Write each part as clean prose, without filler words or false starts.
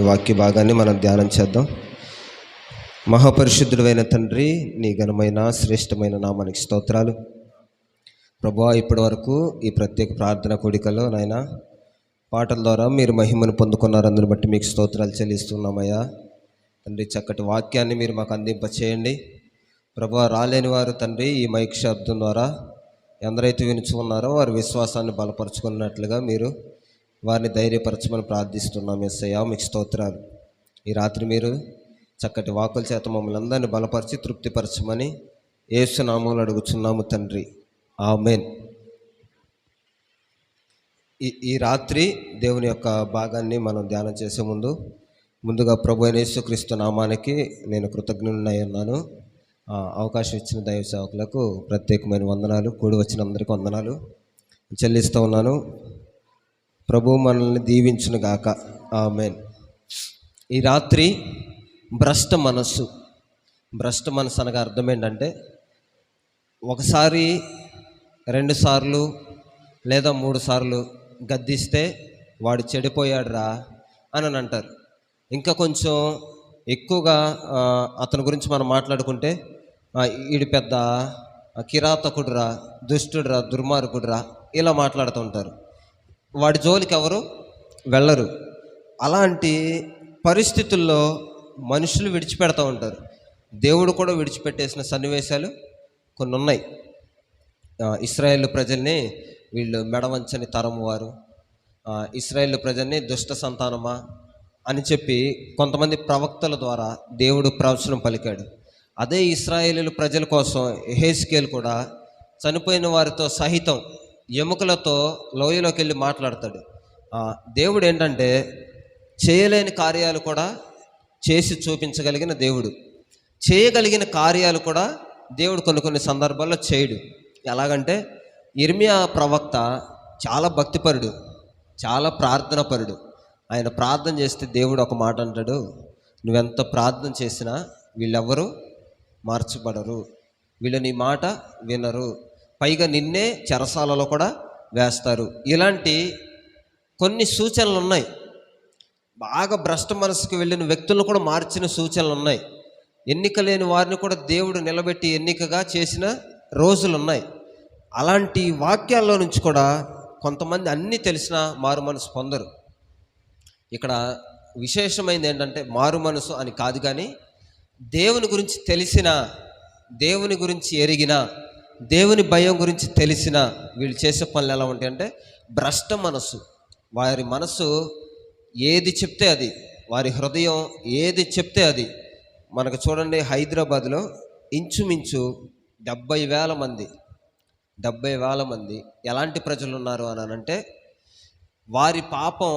వాక్య భాగాన్ని మనం ధ్యానం చేద్దాం. మహాపరిశుద్ధుడైన తండ్రి, నీ ఘనమైన శ్రేష్టమైన నామానికి స్తోత్రాలు ప్రభువా. ఇప్పటి వరకు ఈ ప్రత్యేక ప్రార్థన కూడికలో నాయన పాటల ద్వారా మీరు మహిమను పొందుకున్నారు. అందుని బట్టి మీకు స్తోత్రాలు చెల్లిస్తున్నామయ్యా తండ్రి. చక్కటి వాక్యాన్ని మీరు మాకు అందింపచేయండి ప్రభువా. రాలేని వారు తండ్రి ఈ మైక్ శబ్దం ద్వారా ఎందరైతే వినుచున్నారో వారి విశ్వాసాన్ని బలపరుచుకున్నట్లుగా మీరు వారిని ధైర్యపరచమని ప్రార్థిస్తున్నాం. యేసయ్యా మీకు స్తోత్రాలు. ఈ రాత్రి మీరు చక్కటి వాక్కుల చేత మమ్మల్ని అందరినీ బలపరిచి తృప్తిపరచమని యేసు నామములో అడుగుచున్నాము తండ్రి, ఆమేన్. ఈ రాత్రి దేవుని యొక్క భాగాన్ని మనం ధ్యానం చేసే ముందుగా ప్రభు అయిన యేసుక్రీస్తు నామానికి నేను కృతజ్ఞుడినై ఉన్నాను. అవకాశం ఇచ్చిన దైవ సేవకులకు ప్రత్యేకమైన వందనాలు, కూడి వచ్చిన అందరికీ వందనాలు చెల్లిస్తూ ఉన్నాను. ప్రభు మనల్ని దీవించును గాక, ఆమేన్. ఈ రాత్రి భ్రష్ట మనస్సు అనగా అర్థం ఏంటంటే, ఒకసారి 2 సార్లు లేదా 3 సార్లు గద్దిస్తే వాడు చెడిపోయాడు రా అని అంటారు. ఇంకా కొంచెం ఎక్కువగా అతని గురించి మనం మాట్లాడుకుంటే వీడు పెద్ద కిరాతకుడురా, దుష్టుడురా, దుర్మార్గుడురా ఇలా మాట్లాడుతూ ఉంటారు. వాడి జోలికి ఎవరు వెళ్ళరు. అలాంటి పరిస్థితుల్లో మనుషులు విడిచిపెడతా ఉంటారు. దేవుడు కూడా విడిచిపెట్టేసిన సన్నివేశాలు కొన్ని ఉన్నాయి. ఇశ్రాయేలు ప్రజల్ని వీళ్ళు మెడవంచని తరము వారు, ఇశ్రాయేలు ప్రజల్ని దుష్ట సంతానమా అని చెప్పి కొంతమంది ప్రవక్తల ద్వారా దేవుడు ప్రవచనం పలికాడు. అదే ఇశ్రాయేలు ప్రజల కోసం యెహెజ్కేలు కూడా చనిపోయిన వారితో సహితం ఎముకలతో లోయలోకి వెళ్ళి మాట్లాడతాడు. దేవుడు ఏంటంటే చేయలేని కార్యాలు కూడా చేసి చూపించగలిగిన దేవుడు. చేయగలిగిన కార్యాలు కూడా దేవుడు కొన్ని సందర్భాల్లో చేయడు. ఎలాగంటే ఇర్మియా ప్రవక్త చాలా భక్తిపరుడు, చాలా ప్రార్థనపరుడు. ఆయన ప్రార్థన చేస్తే దేవుడు ఒక మాట అంటాడు, నువ్వెంత ప్రార్థన చేసినా వీళ్ళెవ్వరూ మార్చబడరు, వీళ్ళు నీ మాట వినరు, పైగా నిన్నే చెరసాలలో కూడా వేస్తారు. ఇలాంటి కొన్ని సూచనలు ఉన్నాయి. బాగా భ్రష్ట మనసుకు వెళ్ళిన వ్యక్తులను కూడా మార్చిన సూచనలు ఉన్నాయి. ఎన్నిక లేని వారిని కూడా దేవుడు నిలబెట్టి ఎన్నికగా చేసిన రోజులు ఉన్నాయి. అలాంటి వాక్యాల్లో నుంచి కూడా కొంతమంది అన్నీ తెలిసినా మారు మనసు పొందరు. ఇక్కడ విశేషమైనది ఏంటంటే, మారు మనసు అని కాదు కానీ దేవుని గురించి తెలిసిన, దేవుని గురించి ఎరిగిన, దేవుని భయం గురించి తెలిసిన వీళ్ళు చేసే పనులు ఎలా ఉంటాయంటే భ్రష్ట మనసు. వారి మనసు ఏది చెప్తే అది, వారి హృదయం ఏది చెప్తే అది. మనకు చూడండి, హైదరాబాద్లో ఇంచుమించు 70,000 మంది ఎలాంటి ప్రజలు ఉన్నారు అని అంటే, వారి పాపం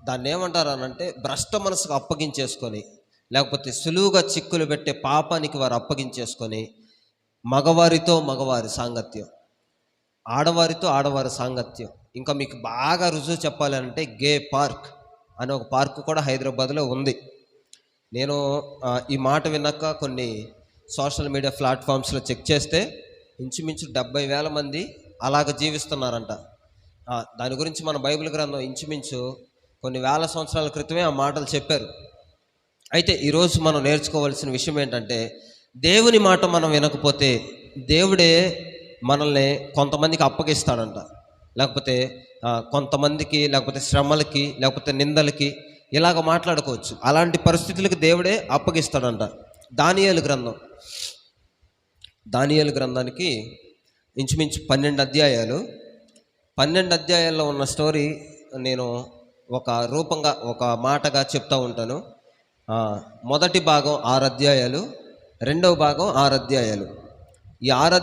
దాన్ని ఏమంటారు అనంటే భ్రష్ట మనసుకు అప్పగించేసుకొని, లేకపోతే సులువుగా చిక్కులు పెట్టే పాపానికి వారు అప్పగించేసుకొని మగవారితో మగవారి సాంగత్యం, ఆడవారితో ఆడవారి సాంగత్యం. ఇంకా మీకు బాగా రుజువు చెప్పాలంటే గే పార్క్ అనే ఒక పార్క్ కూడా హైదరాబాద్లో ఉంది. నేను ఈ మాట విన్నాక కొన్ని సోషల్ మీడియా ప్లాట్ఫామ్స్లో చెక్ చేస్తే ఇంచుమించు 70,000 మంది అలాగ జీవిస్తున్నారంట. దాని గురించి మన బైబిల్ గ్రంథం ఇంచుమించు కొన్ని వేల సంవత్సరాల క్రితమే ఆ మాటలు చెప్పారు. అయితే ఈరోజు మనం నేర్చుకోవాల్సిన విషయం ఏంటంటే, దేవుని మాట మనం వినకపోతే దేవుడే మనల్ని కొంతమందికి అప్పగిస్తాడంట. లేకపోతే కొంతమందికి, లేకపోతే శ్రమలకి, లేకపోతే నిందలకి ఇలాగ మాట్లాడుకోవచ్చు. అలాంటి పరిస్థితులకు దేవుడే అప్పగిస్తాడంట. దానియేలు గ్రంథానికి ఇంచుమించు 12 అధ్యాయాలు. 12 అధ్యాయాల్లో ఉన్న స్టోరీ నేను ఒక రూపంగా, ఒక మాటగా చెప్తూ ఉంటాను. మొదటి భాగం 6 అధ్యాయాలు, రెండవ భాగం 6 అధ్యాయాలు. ఈ 6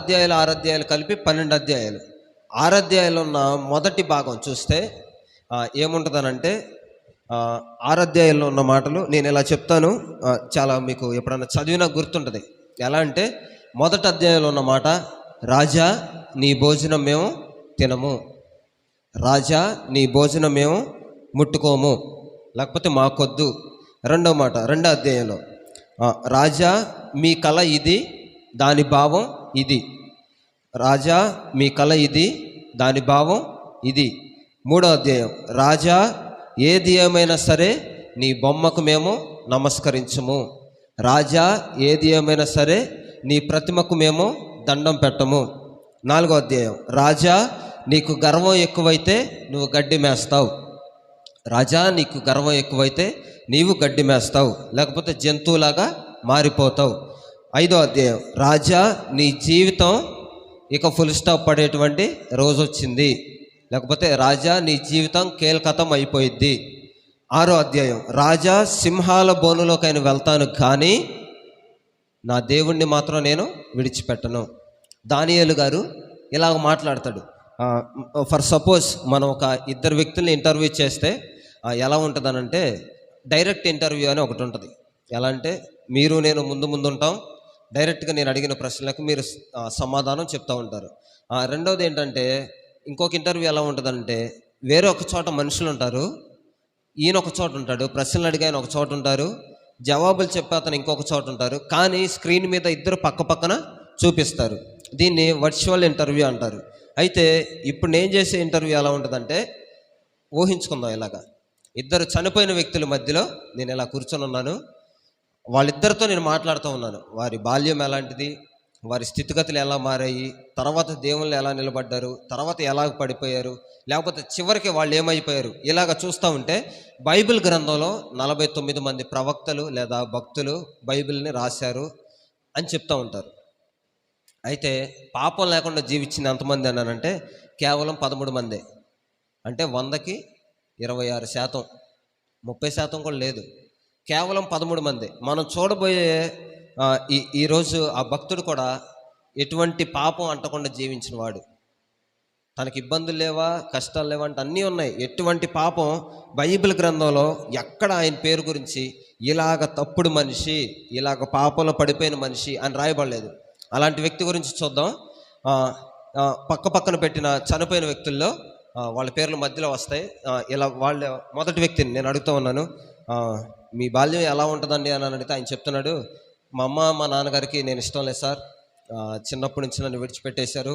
అధ్యాయాలు కలిపి 12 అధ్యాయాలు. 6 అధ్యాయాలు ఉన్న మొదటి భాగం చూస్తే ఏముంటుందనంటే, 6 అధ్యాయాల్లో ఉన్న మాటలు నేను ఇలా చెప్తాను. చాలా మీకు ఎప్పుడన్నా చదివినా గుర్తుంటుంది. ఎలా అంటే, మొదటి అధ్యాయంలో ఉన్న మాట, రాజా నీ భోజనం మేము తినము, రాజా నీ భోజనం మేము ముట్టుకోము, లేకపోతే మాకొద్దు. రెండవ మాట 2వ అధ్యాయంలో, రాజా మీ కళ ఇది, దాని భావం ఇది, రాజా మీ కళ ఇది, దాని భావం ఇది. 3వ అధ్యాయం, రాజా ఏది ఏమైనా సరే నీ బొమ్మకు మేము నమస్కరించము. రాజా, ఏది ఏమైనా సరే నీ ప్రతిమకు మేము దండం పెట్టము. 4వ అధ్యాయం, రాజా నీకు గర్వం ఎక్కువైతే నువ్వు గడ్డి మేస్తావు. రాజా నీకు గర్వం ఎక్కువైతే నీవు గడ్డి మేస్తావు, లేకపోతే జంతువులాగా మారిపోతావు. 5వ అధ్యాయం, రాజా నీ జీవితం ఇక ఫుల్ స్టాప్ పడేటువంటి రోజు వచ్చింది, లేకపోతే రాజా నీ జీవితం కేల్కతం అయిపోయిద్ది. 6వ అధ్యాయం, రాజా సింహాల బోనులోకైనా వెళ్తాను కానీ నా దేవుణ్ణి మాత్రం నేను విడిచిపెట్టను. దానియేలు గారు ఇలాగ మాట్లాడతాడు. ఫర్ సపోజ్ మనం ఒక ఇద్దరు వ్యక్తుల్ని ఇంటర్వ్యూ చేస్తే ఎలా ఉంటుందనంటే, డైరెక్ట్ ఇంటర్వ్యూ అని ఒకటి ఉంటుంది. ఎలా అంటే, మీరు నేను ముందు ఉంటాం, డైరెక్ట్గా నేను అడిగిన ప్రశ్నలకు మీరు సమాధానం చెప్తూ ఉంటారు. రెండవది ఏంటంటే, ఇంకొక ఇంటర్వ్యూ ఎలా ఉంటుందంటే, వేరే ఒక చోట మనుషులు ఉంటారు, ఈయన ఒక చోట ఉంటాడు, ప్రశ్నలు అడిగి ఆయన ఒక చోట ఉంటారు, జవాబులు చెప్పే అతను ఇంకొక చోట ఉంటారు, కానీ స్క్రీన్ మీద ఇద్దరు పక్క పక్కన చూపిస్తారు. దీన్ని వర్చువల్ ఇంటర్వ్యూ అంటారు. అయితే ఇప్పుడు నేను చేసే ఇంటర్వ్యూ ఎలా ఉంటుందంటే, ఊహించుకుందాం, ఇలాగా ఇద్దరు చనిపోయిన వ్యక్తుల మధ్యలో నేను ఇలా కూర్చొని ఉన్నాను, వాళ్ళిద్దరితో నేను మాట్లాడుతూ ఉన్నాను. వారి బాల్యం ఎలాంటిది, వారి స్థితిగతులు ఎలా మారాయి, తర్వాత దేవుళ్ళు ఎలా నిలబడ్డారు, తర్వాత ఎలాగ పడిపోయారు, లేకపోతే చివరికి వాళ్ళు ఏమైపోయారు, ఇలాగ చూస్తూ ఉంటే బైబిల్ గ్రంథంలో 49 మంది ప్రవక్తలు లేదా భక్తులు బైబిల్ని రాశారు అని చెప్తూ ఉంటారు. అయితే పాపం లేకుండా జీవించింది ఎంతమంది అన్నానంటే కేవలం 13 మందే. అంటే 100కి 26%, 30% కూడా లేదు, కేవలం 13 మంది. మనం చూడబోయే ఈరోజు ఆ భక్తుడు కూడా ఎటువంటి పాపం అంటకుండా జీవించిన వాడు. తనకి ఇబ్బందులు లేవా, కష్టాలు లేవా అంటే అన్నీ ఉన్నాయి. ఎటువంటి పాపం బైబిల్ గ్రంథంలో ఎక్కడ ఆయన పేరు గురించి ఇలాగ తప్పుడు మనిషి, ఇలాగ పాపంలో పడిపోయిన మనిషి అని రాయబడలేదు. అలాంటి వ్యక్తి గురించి చూద్దాం. పక్కన పెట్టిన చనిపోయిన వ్యక్తుల్లో వాళ్ళ పేర్లు మధ్యలో వస్తాయి. ఇలా వాళ్ళ మొదటి వ్యక్తిని నేను అడుగుతూ ఉన్నాను, మీ బాల్యం ఎలా ఉంటుందండి అని అడిగితే ఆయన చెప్తున్నాడు, మా అమ్మ మా నాన్నగారికి నేను ఇష్టం లేదు సార్, చిన్నప్పటి నుంచి నన్ను విడిచిపెట్టేశారు,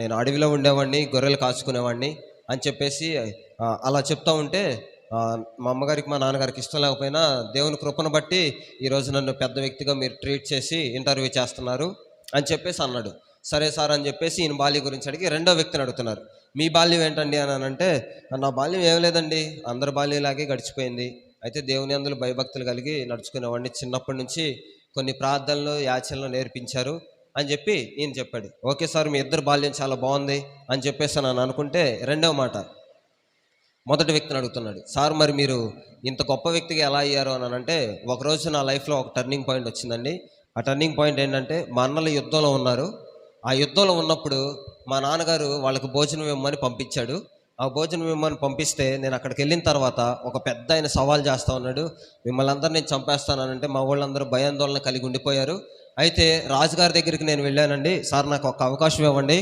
నేను అడవిలో ఉండేవాడిని, గొర్రెలు కాచుకునేవాడిని అని చెప్పేసి అలా చెప్తూ ఉంటే, మా అమ్మగారికి మా నాన్నగారికి ఇష్టం లేకపోయినా దేవుని కృపను బట్టి ఈరోజు నన్ను పెద్ద వ్యక్తిగా మీరు ట్రీట్ చేసి ఇంటర్వ్యూ చేస్తున్నారు అని చెప్పేసి అన్నాడు. సరే సార్ అని చెప్పేసి ఈయన బాల్యం గురించి అడిగి రెండో వ్యక్తిని అడుగుతున్నారు, మీ బాల్యం ఏంటండి అని అంటే, నా బాల్యం ఏం లేదండి, అందరి బాల్యంలాగే గడిచిపోయింది. అయితే దేవుని అందులో భయభక్తులు కలిగి నడుచుకునేవాడిని, చిన్నప్పటి నుంచి కొన్ని ప్రార్థనలు యాచనలు నేర్పించారు అని చెప్పి ఈయన చెప్పాడు. ఓకే సార్, మీ ఇద్దరు బాల్యం చాలా బాగుంది అని చెప్పేసి నన్ను అనుకుంటే, రెండవ మాట మొదటి వ్యక్తిని అడుగుతున్నాడు, సార్ మరి మీరు ఇంత గొప్ప వ్యక్తిగా ఎలా అయ్యారు అని అంటే, ఒకరోజు నా లైఫ్లో ఒక టర్నింగ్ పాయింట్ వచ్చిందండి. ఆ టర్నింగ్ పాయింట్ ఏంటంటే, మా అన్నలు యుద్ధంలో ఉన్నారు. ఆ యుద్ధంలో ఉన్నప్పుడు మా నాన్నగారు వాళ్ళకి భోజనం ఇవ్వమని పంపించాడు. ఆ భోజనం ఇవ్వమని పంపిస్తే నేను అక్కడికి వెళ్ళిన తర్వాత ఒక పెద్ద ఆయన సవాల్ చేస్తూ ఉన్నాడు, మిమ్మల్ని అందరూ నేను చంపేస్తానంటే మా వాళ్ళందరూ భయాందోళన కలిగి ఉండిపోయారు. అయితే రాజుగారి దగ్గరికి నేను వెళ్ళానండి, సార్ నాకు ఒక అవకాశం ఇవ్వండి,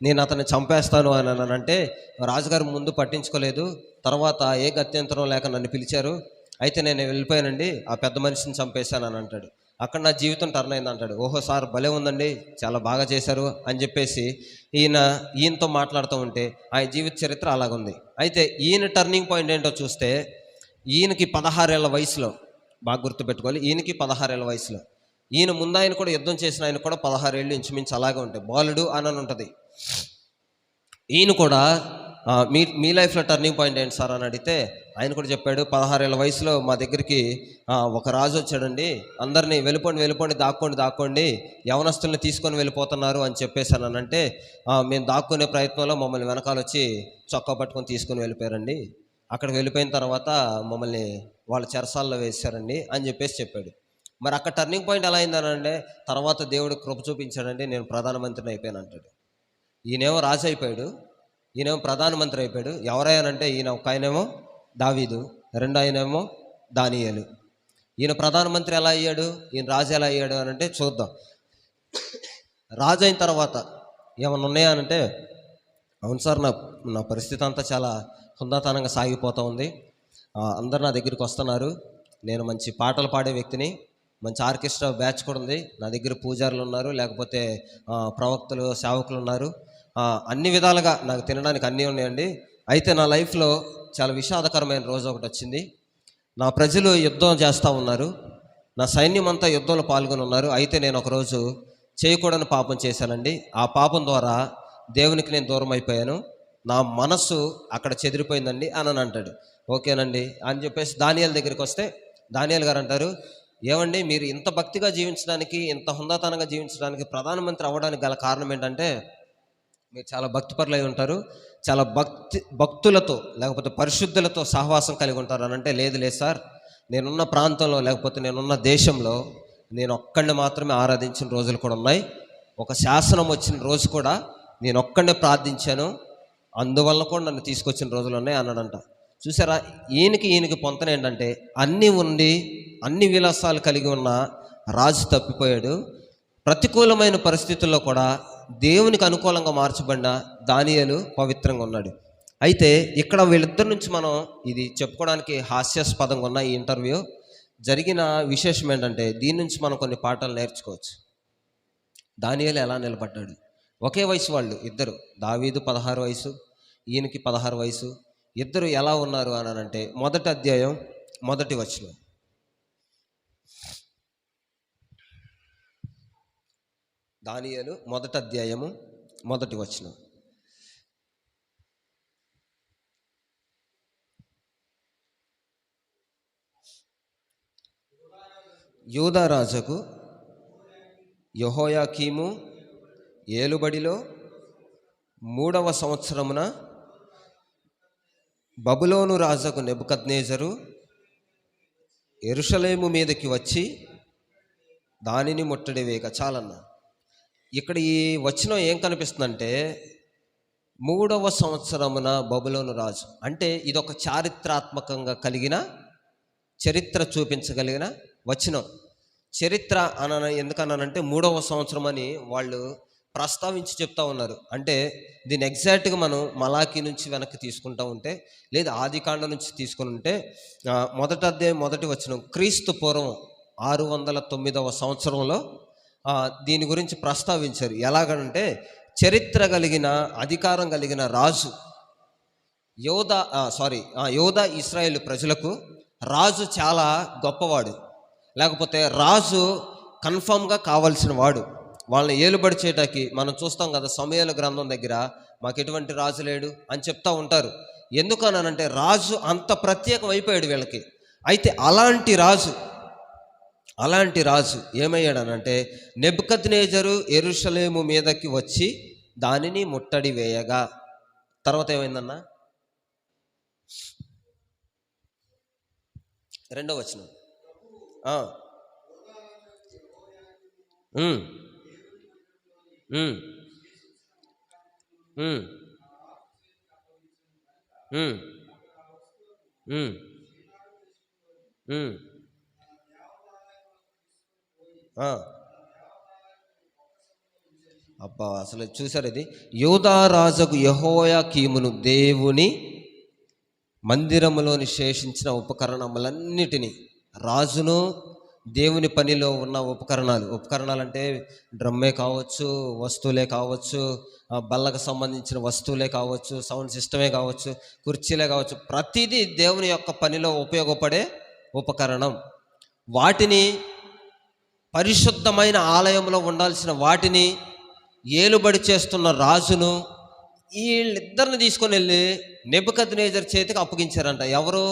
నేను అతన్ని చంపేస్తాను అని అంటే, రాజుగారు ముందు పట్టించుకోలేదు, తర్వాత ఏ గత్యంతరం లేక నన్ను పిలిచారు, అయితే నేను వెళ్ళిపోయానండి, ఆ పెద్ద మనిషిని చంపేశాను అని అంటాడు. అక్కడ నా జీవితం టర్న్ అయింది అంటాడు. ఓహో సార్ భలే ఉందండి, చాలా బాగా చేశారు అని చెప్పేసి ఈయనతో మాట్లాడుతూ ఉంటే ఆయన జీవిత చరిత్ర అలాగుంది. అయితే ఈయన టర్నింగ్ పాయింట్ ఏంటో చూస్తే, ఈయనకి 16 ఏళ్ళ వయసులో, బాగా గుర్తుపెట్టుకోవాలి, ఈయనకి 16 ఏళ్ళ వయసులో, ఈయన ముందు ఆయన కూడా యుద్ధం చేసిన ఆయన కూడా 16 ఏళ్ళు ఇంచుమించు అలాగే ఉంటాయి, బాలుడు అని ఉంటుంది. ఈయన కూడా మీ లైఫ్లో టర్నింగ్ పాయింట్ ఏంటి సార్ అని అడిగితే ఆయన కూడా చెప్పాడు, 16 ఏళ్ళ వయసులో మా దగ్గరికి ఒక రాజు వచ్చాడండి, అందరినీ వెళ్ళిపోండి దాక్కోండి యవనస్తుల్ని తీసుకొని వెళ్ళిపోతున్నారు అని చెప్పేసానంటే, మేము దాక్కునే ప్రయత్నంలో మమ్మల్ని వెనకాల వచ్చి చొక్కా పట్టుకొని తీసుకొని వెళ్ళిపోయారండి, అక్కడికి వెళ్ళిపోయిన తర్వాత మమ్మల్ని వాళ్ళ చెరసాల్లో వేశారండి అని చెప్పేసి చెప్పాడు. మరి అక్కడ టర్నింగ్ పాయింట్ ఎలా అయిందనంటే, తర్వాత దేవుడు కృప చూపించాడండి, నేను ప్రధానమంత్రిని అయిపోయాను అంటాడు. ఈయనేమో రాజు అయిపోయాడు, ఈయనేమో ప్రధానమంత్రి అయిపోయాడు. ఎవరయ్యానంటే, ఈయన ఒక ఆయనేమో దావీదు, రెండో ఆయనేమో దానియేలు. ఈయన ప్రధానమంత్రి ఎలా అయ్యాడు, ఈయన రాజు ఎలా అయ్యాడు అని అంటే చూద్దాం. రాజు అయిన తర్వాత ఏమన్నా ఉన్నాయా అంటే, అవును సార్, నా పరిస్థితి అంతా చాలా హుందాతనంగా సాగిపోతూ ఉంది, అందరు నా దగ్గరికి వస్తున్నారు, నేను మంచి పాటలు పాడే వ్యక్తిని, మంచి ఆర్కెస్ట్రా బ్యాచ్ కూడా ఉంది, నా దగ్గర పూజారులు ఉన్నారు, లేకపోతే ప్రవక్తలు సేవకులు ఉన్నారు, అన్ని విధాలుగా నాకు తినడానికి అన్నీ ఉన్నాయండి, అయితే నా లైఫ్లో చాలా విషాదకరమైన రోజు ఒకటి వచ్చింది. నా ప్రజలు యుద్ధం చేస్తూ ఉన్నారు, నా సైన్యం అంతా యుద్ధంలో పాల్గొని ఉన్నారు. అయితే నేను ఒకరోజు చేయకూడని పాపం చేశానండి. ఆ పాపం ద్వారా దేవునికి నేను దూరం అయిపోయాను, నా మనస్సు అక్కడ చెదిరిపోయిందండి అని అంటాడు. ఓకేనండి అని చెప్పేసి దానియేలు దగ్గరికి వస్తే దానియేలు గారు అంటారు, ఏమండి మీరు ఇంత భక్తిగా జీవించడానికి, ఇంత హుందాతనంగా జీవించడానికి, ప్రధానమంత్రి అవ్వడానికి గల కారణం ఏంటంటే మీరు చాలా భక్తిపరులై ఉంటారు, చాలా భక్తులతో లేకపోతే పరిశుద్ధులతో సహవాసం కలిగి ఉంటారు అని అంటే, లేదు సార్, నేనున్న ప్రాంతంలో లేకపోతే నేనున్న దేశంలో నేను ఒక్కడిని మాత్రమే ఆరాధించిన రోజులు కూడా ఉన్నాయి. ఒక శాసనం వచ్చిన రోజు కూడా నేను ఒక్కడినే ప్రార్థించాను, అందువల్ల కూడా నన్ను తీసుకొచ్చిన రోజులు ఉన్నాయి అన్నాడంట. చూసారా, ఈయనకి పొంతన ఏంటంటే అన్నీ ఉండి అన్ని విలాసాలు కలిగి ఉన్న రాజు తప్పిపోయాడు. ప్రతికూలమైన పరిస్థితుల్లో కూడా దేవునికి అనుకూలంగా మార్చబడిన దానియేలు పవిత్రంగా ఉన్నాడు. అయితే ఇక్కడ వీళ్ళిద్దరి నుంచి మనం ఇది చెప్పుకోవడానికి హాస్యాస్పదంగా ఉన్న ఈ ఇంటర్వ్యూ జరిగిన విశేషం ఏంటంటే, దీని నుంచి మనం కొన్ని పాఠాలు నేర్చుకోవచ్చు. దానియేలు ఎలా నిలబడ్డాడు, ఒకే వయసు వాళ్ళు ఇద్దరు, దావీదు 16 వయసు, ఈయనకి 16 వయసు, ఇద్దరు ఎలా ఉన్నారు అని అంటే, మొదటి అధ్యాయం 1వ వచనం. దానియేలు 1వ అధ్యాయము 1వ వచనం. యూదా రాజుకు యెహోయాకీము ఏలుబడిలో 3వ సంవత్సరమున బబులోను రాజుకు నెబుకద్నెజరు యెరూషలేము మీదకి వచ్చి దానిని ముట్టడి వేయక. చాలన్న, ఇక్కడ ఈ వచనం ఏం కనిపిస్తుందంటే, 3వ సంవత్సరమున బబులోను రాజు అంటే ఇదొక చారిత్రాత్మకంగా కలిగిన, చరిత్ర చూపించగలిగిన వచనం. చరిత్ర ఎందుకన్నానంటే 3వ సంవత్సరం అని వాళ్ళు ప్రస్తావించి చెప్తా ఉన్నారు. అంటే దీన్ని ఎగ్జాక్ట్గా మనం మలాకీ నుంచి వెనక్కి తీసుకుంటూ ఉంటే, లేదా ఆదికాండం నుంచి తీసుకుని ఉంటే, మొదటి అధ్యాయం 1వ వచనం క్రీస్తు పూర్వం 609వ సంవత్సరంలో దీని గురించి ప్రస్తావించారు. ఎలాగంటే, చరిత్ర కలిగిన, అధికారం కలిగిన రాజు యోధా ఇశ్రాయేలు ప్రజలకు రాజు చాలా గొప్పవాడు, లేకపోతే రాజు కన్ఫామ్గా కావాల్సిన వాడు. వాళ్ళని ఏలుబడి చేయటానికి మనం చూస్తాం కదా, సమూయేలు గ్రంథం దగ్గర మాకు ఎటువంటి రాజు లేడు అని చెప్తా ఉంటారు. ఎందుకనంటే రాజు అంత ప్రత్యేకం అయిపోయాడు వీళ్ళకి. అయితే అలాంటి రాజు ఏమయ్యాడనంటే, నెబుకద్నెజరు యెరూషలేము మీదకి వచ్చి దానిని ముట్టడి వేయగా. తర్వాత ఏమైందన్నా, 2వ వచనం. అబ్బా, అసలు చూసారు, ఇది యూదా రాజుకు యెహోయాకీమును దేవుని మందిరములోని శేషించిన ఉపకరణములన్నిటినీ, రాజును దేవుని పనిలో ఉన్న ఉపకరణాలు అంటే డ్రమ్మే కావచ్చు, వస్తువులే కావచ్చు, బల్లకు సంబంధించిన వస్తువులే కావచ్చు, సౌండ్ సిస్టమే కావచ్చు, కుర్చీలే కావచ్చు, ప్రతిదీ దేవుని యొక్క పనిలో ఉపయోగపడే ఉపకరణం. వాటిని పరిశుద్ధమైన ఆలయంలో ఉండాల్సిన వాటిని ఏలుబడి చేస్తున్న రాజును వీళ్ళిద్దరిని తీసుకొని వెళ్ళి నెబుకద్నెజరు చేతికి అప్పగించారంట. ఎవరు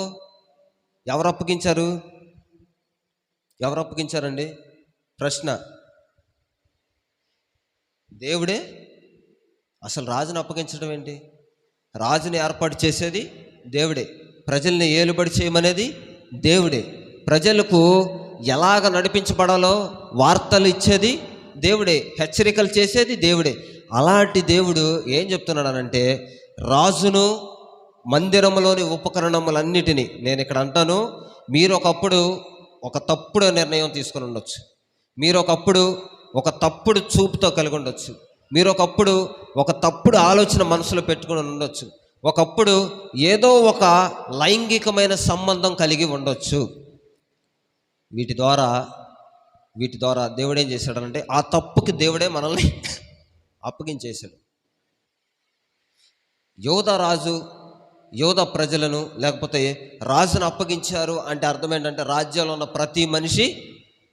అప్పగించారండి? ప్రశ్న. దేవుడే. అసలు రాజుని అప్పగించడం ఏంటి? రాజుని ఏర్పాటు చేసేది దేవుడే, ప్రజల్ని ఏలుబడి చేయమనేది దేవుడే, ప్రజలకు ఎలాగ నడిపించబడాలో వార్తలు ఇచ్చేది దేవుడే, హెచ్చరికలు చేసేది దేవుడే. అలాంటి దేవుడు ఏం చెప్తున్నాడనంటే, రాజును మందిరంలోని ఉపకరణములన్నిటినీ, నేను ఇక్కడ అంటాను, మీరు ఒకప్పుడు ఒక తప్పుడు నిర్ణయం తీసుకొని ఉండొచ్చు, మీరు ఒకప్పుడు ఒక తప్పుడు చూపుతో కలిగి ఉండొచ్చు, మీరు ఒకప్పుడు ఒక తప్పుడు ఆలోచన మనసులో పెట్టుకుని ఉండొచ్చు, ఒకప్పుడు ఏదో ఒక లైంగికమైన సంబంధం కలిగి ఉండొచ్చు. వీటి ద్వారా దేవుడు ఏం చేశాడనంటే, ఆ తప్పుకి దేవుడే మనల్ని అప్పగించేశాడు. యోధా రాజు యోధ ప్రజలను లేకపోతే రాజును అప్పగించారు అంటే అర్థం ఏంటంటే రాజ్యంలో ఉన్న ప్రతి మనిషి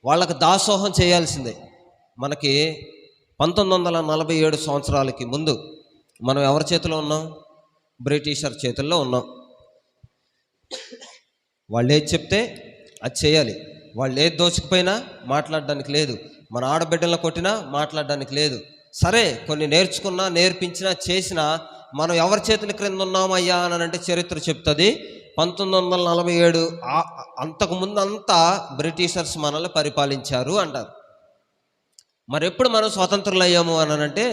వాళ్ళకు దాసోహం చేయాల్సిందే. మనకి 1947 సంవత్సరాలకి ముందు మనం ఎవరి చేతిలో ఉన్నాం? బ్రిటిషర్ చేతుల్లో ఉన్నాం. వాళ్ళు ఏది చెప్తే అది చేయాలి. వాళ్ళు ఏది దోచుకుపోయినా మాట్లాడడానికి లేదు. మన ఆడబిడ్డలను కొట్టినా మాట్లాడడానికి లేదు. సరే, కొన్ని నేర్చుకున్నా, నేర్పించినా, చేసినా మనం ఎవరి చేతుల క్రింద ఉన్నామయ్యా అని అంటే చరిత్ర చెప్తుంది 1947 అంతకుముందు అంతా బ్రిటిషర్స్ మనల్ని పరిపాలించారు అంటారు. మరి ఎప్పుడు మనం స్వతంత్రులు అయ్యాము అని అంటే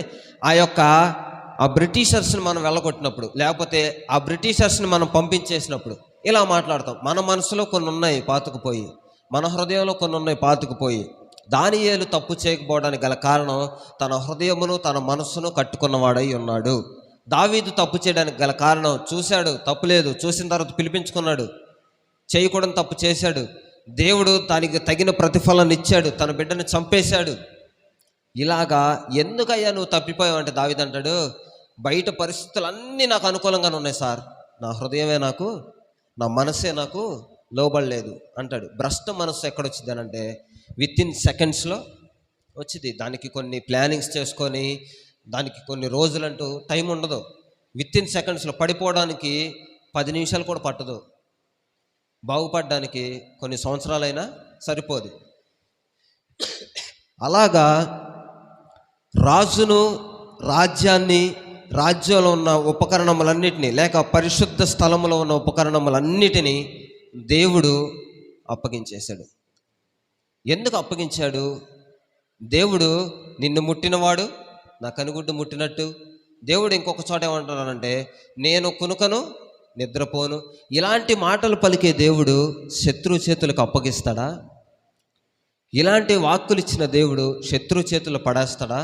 ఆ బ్రిటిషర్స్ని మనం వెళ్ళగొట్టినప్పుడు, లేకపోతే ఆ బ్రిటిషర్స్ని మనం పంపించేసినప్పుడు ఇలా మాట్లాడతాం. మన మనసులో కొన్ని ఉన్నాయి పాతుకుపోయి, మన హృదయంలో కొన్ని ఉన్నాయి పాతుకుపోయి. దానియేలు తప్పు చేయకపోవడానికి గల కారణం తన హృదయమును తన మనస్సును కట్టుకున్నవాడై ఉన్నాడు. దావీదు తప్పు చేయడానికి గల కారణం చూశాడు, తప్పు లేదు, చూసిన తర్వాత పిలిపించుకున్నాడు. చేయకూడని తప్పు చేశాడు, దేవుడు దానికి తగిన ప్రతిఫలాన్ని ఇచ్చాడు, తన బిడ్డని చంపేశాడు. ఇలాగా ఎందుకయ్యా నువ్వు తప్పిపోయావు అంటే దావీదు అంటాడు, బయట పరిస్థితులు నాకు అనుకూలంగానే ఉన్నాయి సార్, నా హృదయమే నాకు, నా మనసే నాకు లోబడలేదు అంటాడు. భ్రష్ట మనస్సు ఎక్కడొచ్చింది అని అంటే వితిన్ సెకండ్స్లో వచ్చింది. దానికి కొన్ని ప్లానింగ్స్ చేసుకొని, దానికి కొన్ని రోజులంటూ టైం ఉండదు. వితిన్ సెకండ్స్లో పడిపోవడానికి 10 నిమిషాలు కూడా పట్టదు. బాగుపడడానికి కొన్ని సంవత్సరాలైనా సరిపోదు. అలాగా రాజును, రాజ్యాన్ని, రాజ్యంలో ఉన్న ఉపకరణములన్నిటినీ, లేక పరిశుద్ధ స్థలంలో ఉన్న ఉపకరణములన్నిటినీ దేవుడు అప్పగించేశాడు. ఎందుకు అప్పగించాడు? దేవుడు నిన్ను ముట్టినవాడు నా కనుగుడ్డు ముట్టినట్టు. దేవుడు ఇంకొక చోట ఏమంటున్నానంటే నేను కునుకను నిద్రపోను. ఇలాంటి మాటలు పలికే దేవుడు శత్రు చేతులకు అప్పగిస్తాడా? ఇలాంటి వాక్కులు ఇచ్చిన దేవుడు శత్రు చేతులు పడేస్తాడా?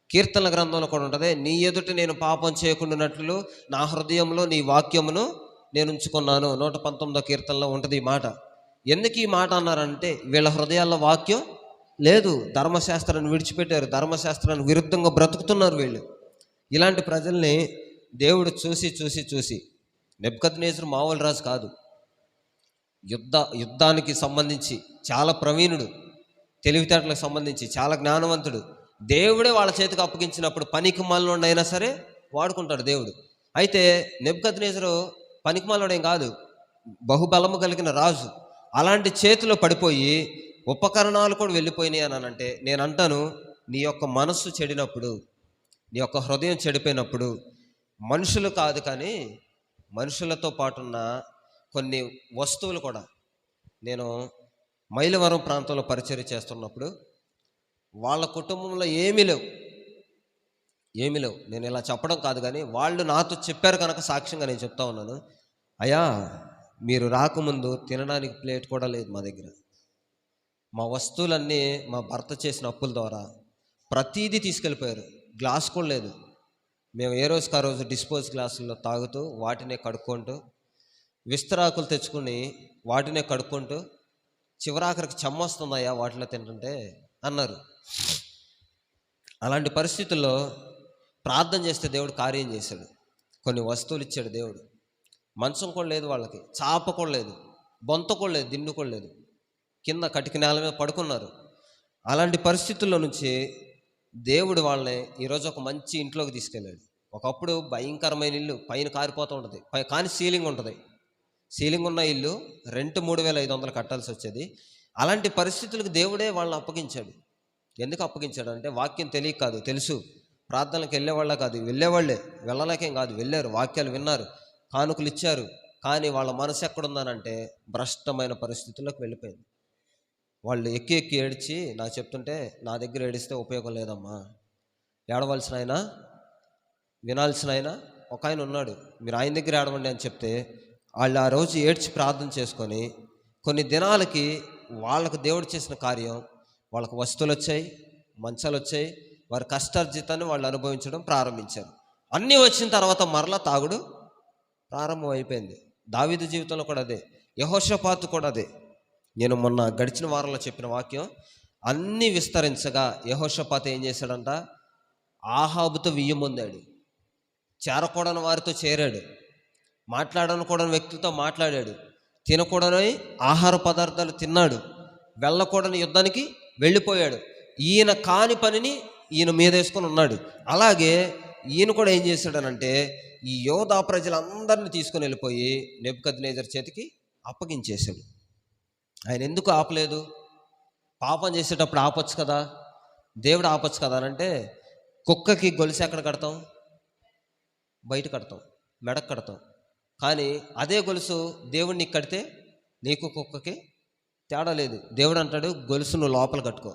కీర్తనల గ్రంథంలో కూడా ఉంటుంది, నీ ఎదుట నేను పాపం చేయకుండానట్లు నా హృదయంలో నీ వాక్యమును నేను ఉంచుకున్నాను. 119వ కీర్తనలో ఉంటుంది ఈ మాట. ఎందుకు ఈ మాట అన్నారంటే వీళ్ళ హృదయాల్లో వాక్యం లేదు, ధర్మశాస్త్రాన్ని విడిచిపెట్టారు, ధర్మశాస్త్రానికి విరుద్ధంగా బ్రతుకుతున్నారు వీళ్ళు. ఇలాంటి ప్రజల్ని దేవుడు చూసి నెబుకద్నెజరు మామూలు రాజు కాదు, యుద్ధానికి సంబంధించి చాలా ప్రవీణుడు, తెలివితేటలకు సంబంధించి చాలా జ్ఞానవంతుడు. దేవుడే వాళ్ళ చేతికి అప్పగించినప్పుడు పనికిమాలినోడైనా సరే వాడుకుంటాడు దేవుడు. అయితే నెబుకద్నెజరు పనికిమాలినోడేం కాదు, బహుబలము కలిగిన రాజు. అలాంటి చేతిలో పడిపోయి ఉపకరణాలు కూడా వెళ్ళిపోయినాయి అని అంటే నేను అంటాను, నీ యొక్క మనస్సు చెడినప్పుడు, నీ యొక్క హృదయం చెడిపోయినప్పుడు మనుషులు కాదు కానీ మనుషులతో పాటున్న కొన్ని వస్తువులు కూడా. నేను మైలవరం ప్రాంతంలో పరిచర్య చేస్తున్నప్పుడు వాళ్ళ కుటుంబంలో ఏమీ లేవు. నేను ఇలా చెప్పడం కాదు కానీ వాళ్ళు నాతో చెప్పారు కనుక సాక్ష్యంగా నేను చెప్తా ఉన్నాను. అయ్యా, మీరు రాకముందు తినడానికి ప్లేట్ కూడా లేదు మా దగ్గర. మా వస్తువులన్నీ మా భర్త చేసిన అప్పుల ద్వారా ప్రతీదీ తీసుకెళ్ళిపోయారు. గ్లాస్ కూడా లేదు. మేము ఏ రోజుకి ఆ రోజు డిస్పోజ్ గ్లాసుల్లో తాగుతూ వాటినే కడుక్కుంటూ, విస్తరాకులు తెచ్చుకుని వాటినే కడుక్కుంటూ, చివరాఖరికి చెమ్మొస్తుందయ్యా వాటిలో తింటుంటే అన్నారు. అలాంటి పరిస్థితుల్లో ప్రార్థన చేస్తే దేవుడు కార్యం చేశాడు. కొన్ని వస్తువులు ఇచ్చాడు దేవుడు. మంచం కూడా లేదు వాళ్ళకి, చాప కూడా లేదు, బొంత కూడా లేదు, దిండు కూడా లేదు, కింద కటిక నేల మీద పడుకున్నారు. అలాంటి పరిస్థితుల్లో నుంచి దేవుడు వాళ్ళని ఈరోజు ఒక మంచి ఇంట్లోకి తీసుకెళ్ళాడు. ఒకప్పుడు భయంకరమైన ఇల్లు, పైన కారిపోతూ ఉంటుంది, కానీ సీలింగ్ ఉంటుంది. సీలింగ్ ఉన్న ఇల్లు రెంట్ 3,500 కట్టాల్సి వచ్చేది. అలాంటి పరిస్థితులకు దేవుడే వాళ్ళని అప్పగించాడు. ఎందుకు అప్పగించాడు అంటే వాక్యం తెలియక కాదు, తెలుసు. ప్రార్థనలకు వెళ్ళేవాళ్ళ కాదు, వెళ్ళేవాళ్ళే, వెళ్ళలేకేం కాదు, వెళ్ళారు, వాక్యాలు విన్నారు, కానుకలు ఇచ్చారు. కానీ వాళ్ళ మనసు ఎక్కడుందనంటే భ్రష్టమైన పరిస్థితుల్లోకి వెళ్ళిపోయింది. వాళ్ళు ఎక్కి ఏడ్చి నాకు చెప్తుంటే, నా దగ్గర ఏడిస్తే ఉపయోగం లేదమ్మా, ఏడవలసిన ఆయన, వినాల్సిన ఆయన ఒక ఆయన ఉన్నాడు, మీరు ఆయన దగ్గర ఏడవండి అని చెప్తే వాళ్ళు ఆ రోజు ఏడ్చి ప్రార్థన చేసుకొని కొన్ని దినాలకి వాళ్ళకు దేవుడు చేసిన కార్యం, వాళ్ళకు వస్తువులు వచ్చాయి, మంచాలు వచ్చాయి, వారి కష్టార్జితాన్ని వాళ్ళు అనుభవించడం ప్రారంభించారు. అన్నీ వచ్చిన తర్వాత మరలా తాగుడు ప్రారంభం అయిపోయింది. దావీదు జీవితంలో కూడా అదే, యెహోషాపాతు కూడా అదే. నేను మొన్న గడిచిన వారంలో చెప్పిన వాక్యం, అన్నీ విస్తరించగా యెహోషాపాతు ఏం చేశాడంట, ఆహాబుతో వియ్యం పొందాడు, చేరకూడని వారితో చేరాడు, మాట్లాడనకూడని వ్యక్తితో మాట్లాడాడు, తినకూడని ఆహార పదార్థాలు తిన్నాడు, వెళ్ళకూడని యుద్ధానికి వెళ్ళిపోయాడు. ఈయన కాని పనిని ఈయన మీద వేసుకొని ఉన్నాడు. అలాగే ఈయన కూడా ఏం చేశాడనంటే ఈ యోధా ప్రజలందరినీ తీసుకొని వెళ్ళిపోయి నెబుకద్నెజర్ చేతికి అప్పగించేశాడు. ఆయన ఎందుకు ఆపలేదు? పాపం చేసేటప్పుడు ఆపొచ్చు కదా, దేవుడు ఆపొచ్చు కదా అంటే, కుక్కకి గొలుసు ఎక్కడ కడతాం? బయట కడతాం, మెడకు కడతాం. కానీ అదే గొలుసు దేవుడు నీకు కడితే నీకు కుక్కకి తేడా లేదు. దేవుడు అంటాడు, గొలుసు నువ్వు లోపల కట్టుకో.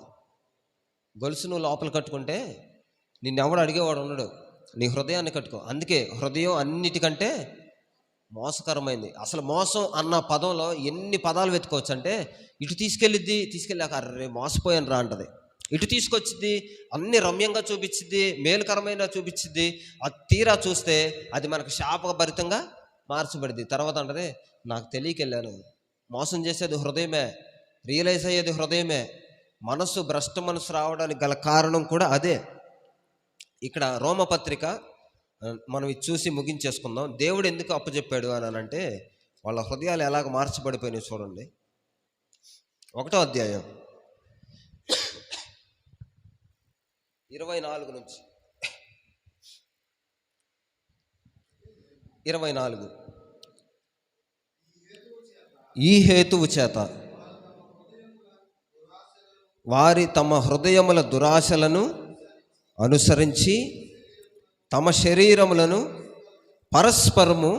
గొలుసు నువ్వు లోపల కట్టుకుంటే నిన్నెవడు అడిగేవాడు ఉండడు, నీ హృదయాన్ని కట్టుకో. అందుకే హృదయం అన్నిటికంటే మోసకరమైంది. అసలు మోసం అన్న పదంలో ఎన్ని పదాలు వెతుకోవచ్చు అంటే, ఇటు తీసుకెళ్ళాక అర్రే మోసపోయాను రా అంటది, ఇటు తీసుకొచ్చిద్ది, అన్ని రమ్యంగా చూపించిద్ది, మేలుకరమైన చూపించిద్ది. అది తీరా చూస్తే అది మనకు శాపభరితంగా మార్చబడింది. తర్వాత అంటది, నాకు తెలియకెళ్ళాను. మోసం చేసేది హృదయమే, రియలైజ్ అయ్యేది హృదయమే. మనసు భ్రష్ట మనసు రావడానికి గల కారణం కూడా అదే. ఇక్కడ రోమపత్రిక మనం ఇది చూసి ముగించేసుకుందాం. దేవుడు ఎందుకు అప్పచెప్పాడు అని అంటే, వాళ్ళ హృదయాలు ఎలాగ మార్చబడిపోయినాయి చూడండి. 1వ అధ్యాయం 24 నుంచి 24. ఈ హేతువు చేత వారి తమ హృదయముల దురాశలను అనుసరించి తమ శరీరములను పరస్పరము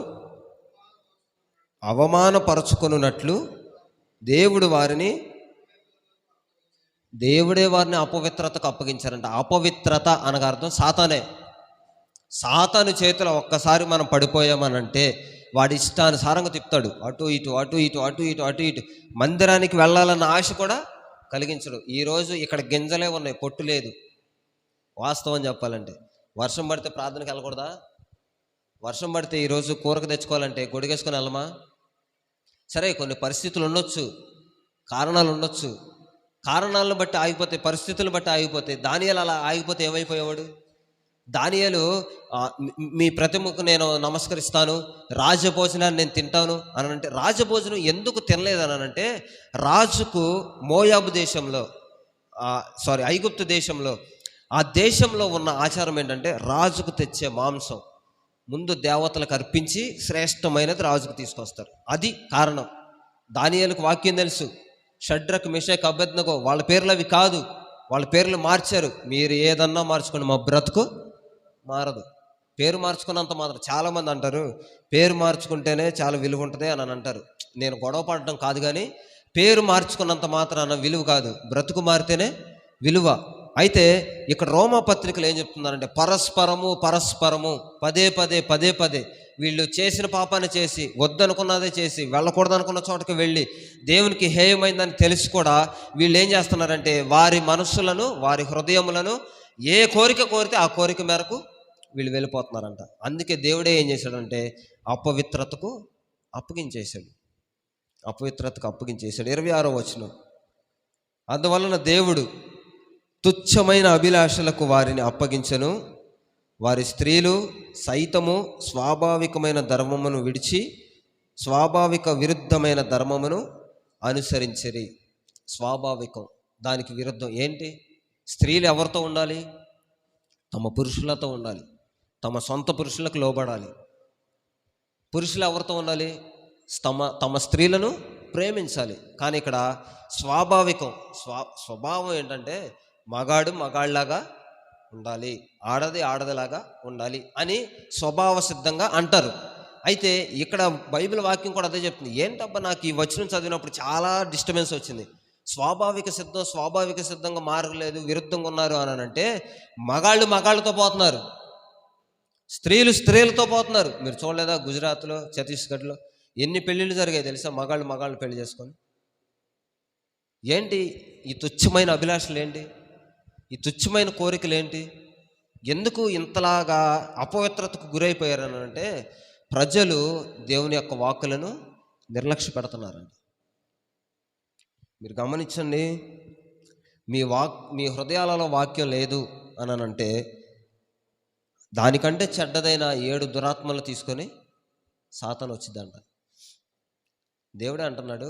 అవమానపరచుకొనున్నట్లు దేవుడే వారిని అపవిత్రతకు అప్పగించారంట. అపవిత్రత అనగా అర్థం సాతానే. సాతాను చేతిలో ఒక్కసారి మనం పడిపోయామనంటే వాడి ఇష్టానుసారంగా తిప్పుతాడు, అటు ఇటు అటు ఇటు అటు ఇటు అటు ఇటు. మందిరానికి వెళ్ళాలన్న ఆశ కూడా కలిగించడు. ఈరోజు ఇక్కడ గింజలే ఉన్నాయి, పొట్టు లేదు. వాస్తవం చెప్పాలంటే వర్షం పడితే ప్రార్థనకి వెళ్ళకూడదా? వర్షం పడితే ఈరోజు కూరకు తెచ్చుకోవాలంటే గొడిగేసుకొని వెళ్ళమా? సరే, కొన్ని పరిస్థితులు ఉండొచ్చు, కారణాలు ఉండొచ్చు. కారణాలను బట్టి ఆగిపోతే, పరిస్థితులను బట్టి ఆగిపోతే. దానియేలు అలా ఆగిపోతే ఏమైపోయేవాడు? దానియేలు మీ ప్రతిమకు నేను నమస్కరిస్తాను, రాజభోజనాన్ని నేను తింటాను అని అంటే, రాజభోజనం ఎందుకు తినలేదు అని అంటే, రాజుకు మోయాబు దేశంలో ఐగుప్తు దేశంలో, ఆ దేశంలో ఉన్న ఆచారం ఏంటంటే, రాజుకు తెచ్చే మాంసం ముందు దేవతలకు అర్పించి శ్రేష్టమైనది రాజుకు తీసుకొస్తారు. అది కారణం. దానియేలుకు వాక్యం తెలుసు. షడ్రక్, మెషక్, అబేద్నెగో వాళ్ళ పేర్లు అవి కాదు, వాళ్ళ పేర్లు మార్చారు. మీరు ఏదన్నా మార్చుకోండి, మా బ్రతుకు మారదు. పేరు మార్చుకున్నంత మాత్రం. చాలామంది అంటారు పేరు మార్చుకుంటేనే చాలా విలువ ఉంటుంది అని అంటారు. నేను గొడవ పడటం కాదు, కానీ పేరు మార్చుకున్నంత మాత్రాన విలువ కాదు, బ్రతుకు మారితేనే విలువ. అయితే ఇక్కడ రోమా పత్రికలు ఏం చెప్తున్నారంటే, పరస్పరము పదే పదే వీళ్ళు చేసిన పాపాన్ని చేసి, వద్దనుకున్నదే చేసి, వెళ్ళకూడదనుకున్న చోటకి వెళ్ళి, దేవునికి హేయమైందని తెలిసి కూడా వీళ్ళు ఏం చేస్తున్నారంటే, వారి మనస్సులను, వారి హృదయములను ఏ కోరిక కోరితే ఆ కోరిక మేరకు వీళ్ళు వెళ్ళిపోతున్నారంట. అందుకే దేవుడే ఏం చేశాడంటే అపవిత్రతకు అప్పగించేశాడు. 26వ వచనం, అందువలన దేవుడు తుచ్చమైన అభిలాషలకు వారిని అప్పగించెను. వారి స్త్రీలు సైతము స్వాభావికమైన ధర్మమును విడిచి స్వాభావిక విరుద్ధమైన ధర్మమును అనుసరించిరి. స్వాభావికం, దానికి విరుద్ధం ఏంటి? స్త్రీలు ఎవరితో ఉండాలి? తమ పురుషులతో ఉండాలి, తమ సొంత పురుషులకు లోబడాలి. పురుషులు ఎవరితో ఉండాలి? తమ స్త్రీలను ప్రేమించాలి. కానీ ఇక్కడ స్వాభావికం, స్వభావం ఏంటంటే, మగాడు మగాళ్ళలాగా ఉండాలి, ఆడది ఆడదిలాగా ఉండాలి అని స్వభావ సిద్ధంగా అంటారు. అయితే ఇక్కడ బైబిల్ వాక్యం కూడా అదే చెప్తుంది. ఏంటబ్బా, నాకు ఈ వచనం చదివినప్పుడు చాలా డిస్టర్బెన్స్ వచ్చింది. స్వాభావిక సిద్ధంగా మారలేదు, విరుద్ధంగా ఉన్నారు అని అంటే, మగాళ్ళతో పోతున్నారు, స్త్రీలతో పోతున్నారు. మీరు చూడలేదా? గుజరాత్లో, ఛత్తీస్గఢ్లో ఎన్ని పెళ్ళిళ్ళు జరిగాయి తెలుసా? మగాళ్ళు పెళ్లి చేసుకొని. ఏంటి ఈ తుచ్చమైన అభిలాషలు? ఏంటి ఈ తుచ్చమైన కోరికలు? ఏంటి? ఎందుకు ఇంతలాగా అపవిత్రతకు గురైపోయారని అంటే, ప్రజలు దేవుని యొక్క వాక్కులను నిర్లక్ష్య పెడుతున్నారండి. మీరు గమనించండి, మీ హృదయాలలో వాక్యం లేదు అని అంటే, దానికంటే చెడ్డదైన 7 దురాత్మలు తీసుకొని సాతాను వచ్చిందంట. దేవుడే అంటున్నాడు,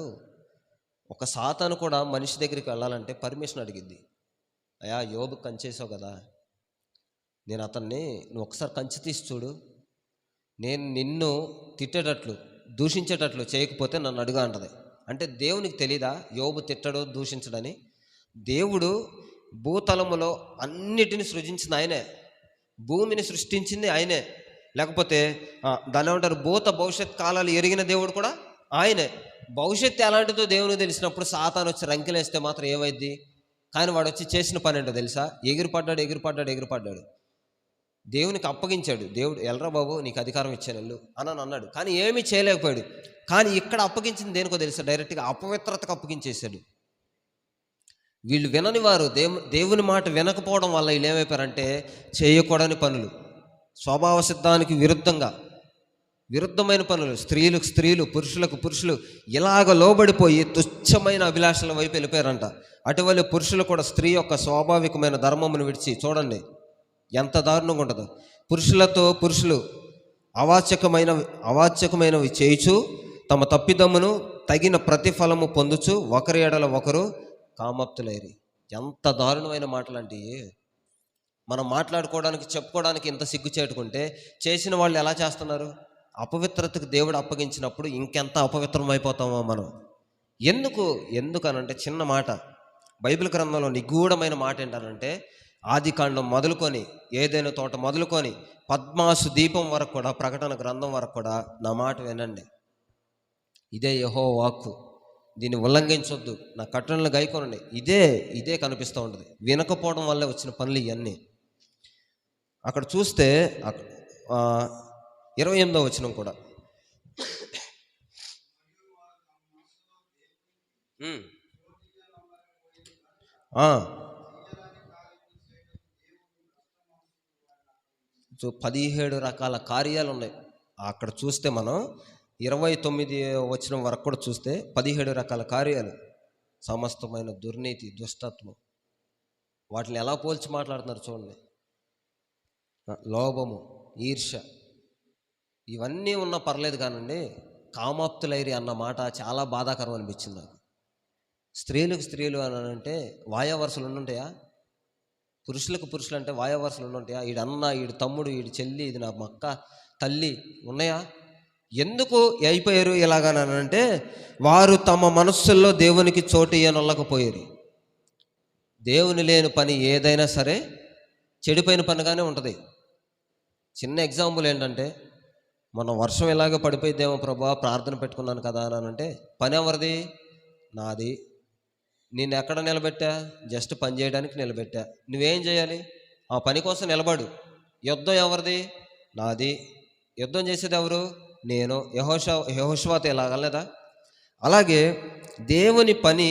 ఒక సాతాను కూడా మనిషి దగ్గరికి వెళ్ళాలంటే పర్మిషన్ అడిగిద్ది. అయ్యా, యోబు కంచేసావు కదా, నేను అతన్ని నువ్వు ఒకసారి కంచి తీసి చూడు, నేను నిన్ను తిట్టేటట్లు దూషించేటట్లు చేయకపోతే నన్ను అడుగా అంటది. అంటే దేవునికి తెలీదా యోబు తిట్టడు దూషించడని? దేవుడు భూతలములో అన్నిటిని సృజించింది ఆయనే, భూమిని సృష్టించింది ఆయనే. లేకపోతే దాని ఏమంటారు, భూత భవిష్యత్ కాలాలు ఎరిగిన దేవుడు కూడా ఆయనే. భవిష్యత్తు ఎలాంటిదో దేవునికి తెలిసినప్పుడు సాతాను వచ్చి రంకెలేస్తే మాత్రం ఏమైద్ది? కానీ వాడు వచ్చి చేసిన పని ఏంటో తెలుసా? ఎగిరిపడ్డాడు. దేవునికి అప్పగించాడు. దేవుడు, ఎల్రా బాబు నీకు అధికారం ఇచ్చాను వెళ్ళు అని అన్నాడు, కానీ ఏమీ చేయలేకపోయాడు. కానీ ఇక్కడ అప్పగించింది దేనికో తెలుసా? డైరెక్ట్గా అపవిత్రతకు అప్పగించేశాడు. వీళ్ళు వినని వారు, దేవుని మాట వినకపోవడం వల్ల వీళ్ళు ఏమైపోయారంటే చేయకూడని పనులు, స్వభావ సిద్ధానికి విరుద్ధమైన పనులు, స్త్రీలకు స్త్రీలు, పురుషులకు పురుషులు ఇలాగ లోబడిపోయి తుచ్చమైన అభిలాషల వైపు వెళ్ళిపోయారంట. అటువంటి పురుషులు కూడా స్త్రీ యొక్క స్వాభావికమైన ధర్మమును విడిచి, చూడండి ఎంత దారుణంగా ఉంటుందో, పురుషులతో పురుషులు అవాచ్యకమైనవి చేయుచు తమ తప్పిదమ్మును తగిన ప్రతిఫలము పొందుచు ఒకరి ఎడల ఒకరు కామప్తులైరి. ఎంత దారుణమైన మాటలు అంటే, మనం మాట్లాడుకోవడానికి చెప్పుకోవడానికి ఇంత సిగ్గుచేటుకుంటే చేసిన వాళ్ళు ఎలా చేస్తున్నారు? అపవిత్రతకు దేవుడు అప్పగించినప్పుడు ఇంకెంత అపవిత్రం అయిపోతామో మనం. ఎందుకనంటే చిన్న మాట, బైబిల్ గ్రంథంలో నిగూఢమైన మాట ఏంటనంటే, ఆదికాండం మొదలుకొని ఏదైనా తోట మొదలుకొని పద్మాసు దీపం వరకు కూడా, ప్రకటన గ్రంథం వరకు కూడా నా మాట వినండి. ఇదే యెహోవా వాక్కు, దీన్ని ఉల్లంఘించొద్దు, నా కట్టడలను గైకొనండి. ఇదే కనిపిస్తూ ఉంటుంది. వినకపోవడం వల్లే వచ్చిన పనులు ఇవన్నీ. అక్కడ చూస్తే 28వ వచనం కూడా సో 17 రకాల కార్యాలు ఉన్నాయి అక్కడ చూస్తే. మనం 29వ వచనం వరకు కూడా చూస్తే 17 రకాల కార్యాలు, సమస్తమైన దుర్నీతి, దుష్టత్వం, వాటిని ఎలా పోల్చి మాట్లాడుతున్నారు చూడండి. లోభము, ఈర్ష్య, ఇవన్నీ ఉన్నా పర్లేదు కానండి, కామాప్తులైరి అన్న మాట చాలా బాధాకరం అనిపించింది నాకు. స్త్రీలకు స్త్రీలు అని అంటే వాయావరుసలు ఉండుంటాయా? పురుషులకు పురుషులు అంటే వాయావరుసలు ఉండుంటాయా? ఈడు అన్న, ఈడు తమ్ముడు, ఈడు చెల్లి, ఇది నా మక్క, తల్లి ఉన్నాయా? ఎందుకు అయిపోయారు ఇలాగనంటే, వారు తమ మనస్సుల్లో దేవునికి చోటు ఇయ్యనొల్లకపోయారు. దేవుని లేని పని ఏదైనా సరే చెడిపోయిన పనిగానే ఉంటుంది. చిన్న ఎగ్జాంపుల్ ఏంటంటే, మనం వర్షం ఇలాగ పడిపోయిద్దేమో ప్రభా, ప్రార్థన పెట్టుకున్నాను కదా అని అంటే, పని ఎవరిది? నాది. నేను ఎక్కడ నిలబెట్టా? జస్ట్ పని చేయడానికి నిలబెట్టా. నువ్వేం చేయాలి? ఆ పని కోసం నిలబడు. యుద్ధం ఎవరిది? నాది. యుద్ధం చేసేది ఎవరు? నేను. యెహోషువతో ఇలాగలేదా? అలాగే దేవుని పని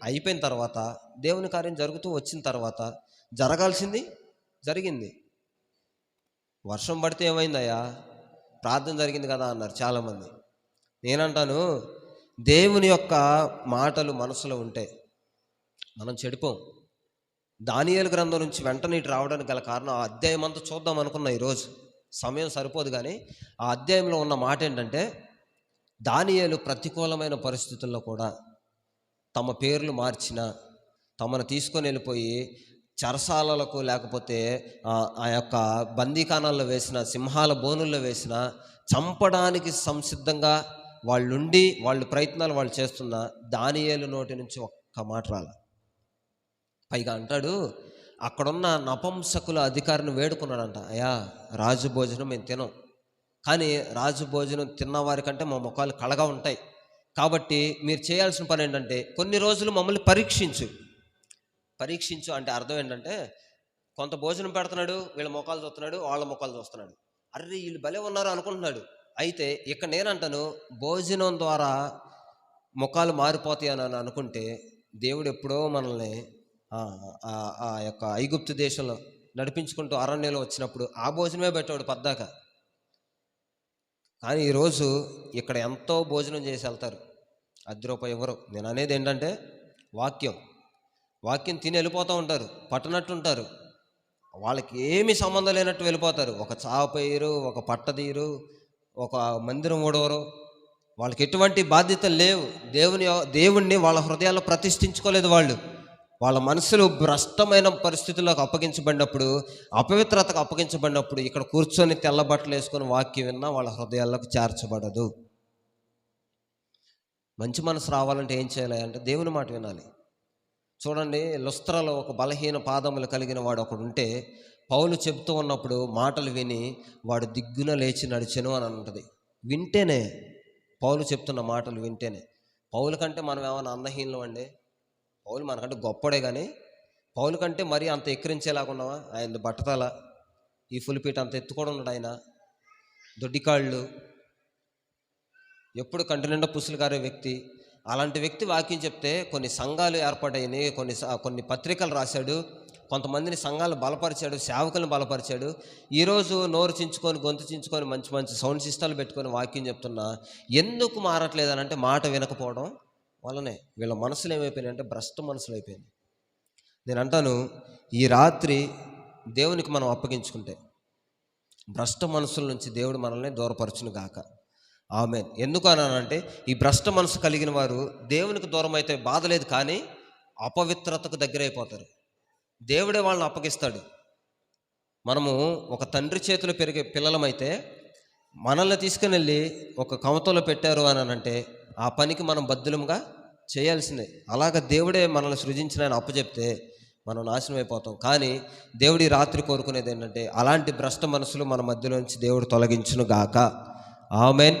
అయిపోయిన తర్వాత, దేవుని కార్యం జరుగుతూ వచ్చిన తర్వాత జరగాల్సింది జరిగింది. వర్షం పడితే ఏమైందయ్యా? ప్రార్థన జరిగింది కదా అన్నారు చాలామంది. నేనంటాను, దేవుని యొక్క మాటలు మనసులో ఉంటే మనం చెడిపోం. దానియేలు గ్రంథం నుంచి వెంటనే ఇటు రావడానికి గల కారణం, ఆ అధ్యాయం అంతా చూద్దాం అనుకున్నా. ఈరోజు సమయం సరిపోదు, కానీ ఆ అధ్యాయంలో ఉన్న మాట ఏంటంటే, దానియేలు ప్రతికూలమైన పరిస్థితుల్లో కూడా తమ పేర్లు మార్చిన, తమను తీసుకొని వెళ్ళిపోయి చెరసాలలకు, లేకపోతే ఆ యొక్క బందీఖానాల్లో వేసిన, సింహాల బోనుల్లో వేసిన, చంపడానికి సంసిద్ధంగా వాళ్ళు ప్రయత్నాలు వాళ్ళు చేస్తున్న దానియేలు నోటి నుంచి ఒక్క మాట రాల. పైగా అంటాడు, అక్కడున్న నపుంసకుల అధికారిని వేడుకున్నాడంట, అయ్యా రాజు భోజనం మేము తినం, కానీ రాజు భోజనం తిన్నవారి కంటే మా ముఖాలు కళగా ఉంటాయి, కాబట్టి మీరు చేయాల్సిన పని ఏంటంటే కొన్ని రోజులు మమ్మల్ని పరీక్షించు అంటే అర్థం ఏంటంటే, కొంత భోజనం పెడుతున్నాడు, వీళ్ళ ముఖాలు చూస్తున్నాడు, వాళ్ళ ముఖాలు చూస్తున్నాడు, అర్రే వీళ్ళు భలే ఉన్నారు అనుకుంటున్నాడు. అయితే ఇక్కడ నేనంటాను, భోజనం ద్వారా ముఖాలు మారిపోతాయి అని అనుకుంటే, దేవుడు ఎప్పుడో మనల్ని ఆ యొక్క ఐగుప్తు దేశంలో నడిపించుకుంటూ అరణ్యంలో వచ్చినప్పుడు ఆ భోజనమే పెట్టాడు పద్దాక. కానీ ఈరోజు ఇక్కడ ఎంతో భోజనం చేసి వెళ్తారు, ₹10 ఇవ్వరు. నేను అనేది ఏంటంటే, వాక్యం తిని వెళ్ళిపోతూ ఉంటారు, పట్టనట్టుంటారు, వాళ్ళకి ఏమీ సంబంధం లేనట్టు వెళ్ళిపోతారు. ఒక చాప వేయరు, ఒక పట్ట తీయరు, ఒక మందిరం ఊడవరు, వాళ్ళకి ఎటువంటి బాధ్యతలు లేవు. దేవుణ్ణి వాళ్ళ హృదయాల్లో ప్రతిష్ఠించుకోలేదు. వాళ్ళ మనసులు భ్రష్టమైన పరిస్థితుల్లోకి అప్పగించబడినప్పుడు, అపవిత్రతకు అప్పగించబడినప్పుడు ఇక్కడ కూర్చొని తెల్ల బట్టలు వేసుకొని వాక్యం విన్నా వాళ్ళ హృదయాల్లోకి చేర్చబడదు. మంచి మనసు రావాలంటే ఏం చేయాలి అంటే దేవుని మాట వినాలి. చూడండి, లుస్త్రలో ఒక బలహీన పాదములు కలిగిన వాడు ఒకడు ఉంటే, పౌలు చెబుతూ ఉన్నప్పుడు మాటలు విని వాడు దిగ్గున లేచి నడిచెను అని ఉంటుంది. వింటేనే, పౌలు చెప్తున్న మాటలు వింటేనే. పౌలు కంటే మనం ఏమైనా అన్నహీనం అండి? పౌలు మనకంటే గొప్పడే, కానీ పౌలు కంటే మరీ అంత ఎక్కిరించేలాగున్నావా? ఆయన బట్టతల, ఈ ఫుల్పీట అంత ఎత్తుకోవడం ఉన్నాడు. ఆయన దొడ్డికాళ్ళు, ఎప్పుడు కంటి నిండా పుసులు కారే వ్యక్తి. అలాంటి వ్యక్తి వాక్యం చెప్తే కొన్ని సంఘాలు ఏర్పడాయని, కొన్ని పత్రికలు రాశాడు, కొంతమందిని సంఘాలు బలపరిచాడు, సేవకులను బలపరిచాడు. ఈరోజు నోరు చించుకొని, గొంతు చించుకొని, మంచి మంచి సౌండ్ సిస్టాలు పెట్టుకొని వాక్యం చెప్తున్నా ఎందుకు మారట్లేదు అని అంటే మాట వినకపోవడం వల్లనే. వీళ్ళ మనసులు ఏమైపోయినాయి అంటే భ్రష్ట మనసులు అయిపోయింది. నేను అంటాను, ఈ రాత్రి దేవునికి మనం అప్పగించుకుంటే భ్రష్ట మనసుల నుంచి దేవుడు మనల్ని దూరపరచును గాక. ఆమేన్. ఎందుకు అనంటే, ఈ భ్రష్ట మనసు కలిగిన వారు దేవునికి దూరం అయితే బాధ లేదు, కానీ అపవిత్రతకు దగ్గరైపోతారు. దేవుడే వాళ్ళని అప్పగిస్తాడు. మనము ఒక తండ్రి చేతిలో పెరిగే పిల్లలమైతే మనల్ని తీసుకుని వెళ్ళి ఒక కమతంలో పెట్టారు అని అంటే ఆ పనికి మనం బద్దులముగా చేయాల్సిందే. అలాగ దేవుడే మనల్ని సృజించిన ఆయన అప్పచెప్తే మనం నాశనం అయిపోతాం. కానీ దేవుడి రాత్రి కోరుకునేది ఏంటంటే, అలాంటి భ్రష్ట మనసులు మన మధ్యలో నుంచి దేవుడు తొలగించును గాక. ఆమేన్.